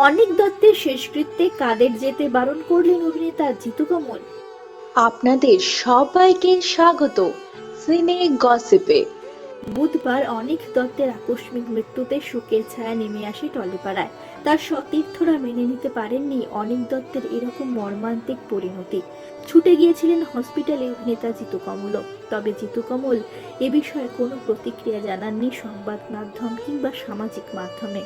অনিক দত্তের শেষকৃত্যে কাদের যেতে বারণ করলেন অভিনেতা জিতু কমল? আপনাদের সবাইকে স্বাগত সিনে গসিপে। বুধবার অনিক দত্তের আকস্মিক মৃত্যুতে শোকের ছায়া নেমে আসে টলিপাড়ায়। তার সতীর্থরা মেনে নিতে পারেননি অনিক দত্তের এরকম মর্মান্তিক পরিণতি। ছুটে গিয়েছিলেন হসপিটালে অভিনেতা জিতু কমলও। তবে জিতু কমল এ বিষয়ে কোনো প্রতিক্রিয়া জানাননি সংবাদ মাধ্যম কিংবা সামাজিক মাধ্যমে।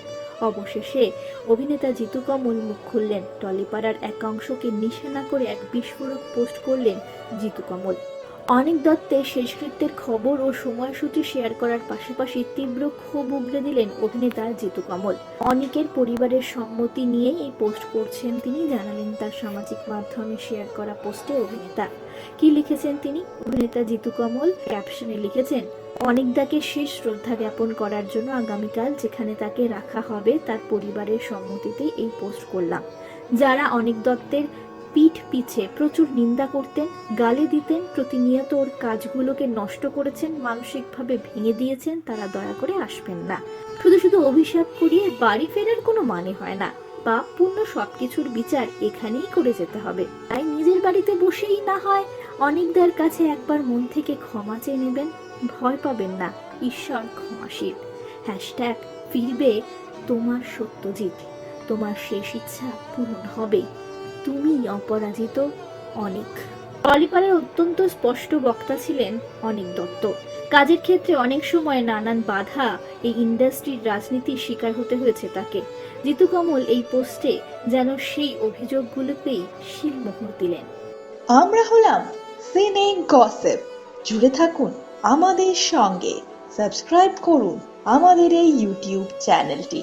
অবশেষে অভিনেতা জিতু কমল মুখ খুললেন। টলিপাড়ার একাংশকে নিশানা করে এক বিস্ফোরক পোস্ট করলেন জিতু কমল। অনিক দত্তের শেষকৃত্যের খবর ও সময়সূচি শেয়ার করার পাশাপাশি তীব্র ক্ষোভ উগরে দিলেন অভিনেতা জিতু কমল। অনিকের পরিবারের সম্মতি নিয়েই এই পোস্ট করছেন তিনি, জানালেন তার সামাজিক মাধ্যমে শেয়ার করা পোস্টে অভিনেতা। কি লিখেছেন তিনি? অভিনেতা জিতু কমল ক্যাপশনে লিখেছেন, অনিকদাকে শেষ শ্রদ্ধা জ্ঞাপন করার জন্য আগামীকাল যেখানে তাকে রাখা হবে তার পরিবারের সম্মতিতে এই পোস্ট করলাম। যারা অনিক দত্তের পিঠ পিছে প্রচুর নিন্দা করতেন, গালি দিতেন, প্রতিনিয়ত ওর কাজগুলোকে নষ্ট করেছেন, মানসিকভাবে ভেঙে দিয়েছেন, তারা দয়া করে আসবেন না। শুধু শুধু অভিশাপ করিয়ে বাড়ি ফেরার কোনো মানে হয় না। পাপ পুণ্য সবকিছুর বিচার এখানেই করে যেতে হবে। তাই নিজের বাড়িতে বসেই না হয় অনিকদার কাছে একবার মন থেকে ক্ষমা চেয়ে নেবেন। ভয় পাবেন না, ঈশ্বর ক্ষমাশীল। হ্যাশট্যাগ ফিরবে তোমার সত্যজিৎ। তোমার শেষ ইচ্ছা পূরণ হবে। তুমি অপরাজিত অনিক। টলিপাড়ার অত্যন্ত স্পষ্ট বক্তা ছিলেন অনিক দত্ত। কাজের ক্ষেত্রে অনেক সময় নানান বাধা এই ইন্ডাস্ট্রির রাজনীতির শিকার হতে হয়েছে তাকে। জিতু কমল এই পোস্টে যেন সেই অভিযোগগুলোকেই শিলমোহর দিলেন। আমরা হলাম সিনে গসিপ। জুড়ে থাকুন আমাদের সঙ্গে, সাবস্ক্রাইব করুন আমাদের এই ইউটিউব চ্যানেলটি।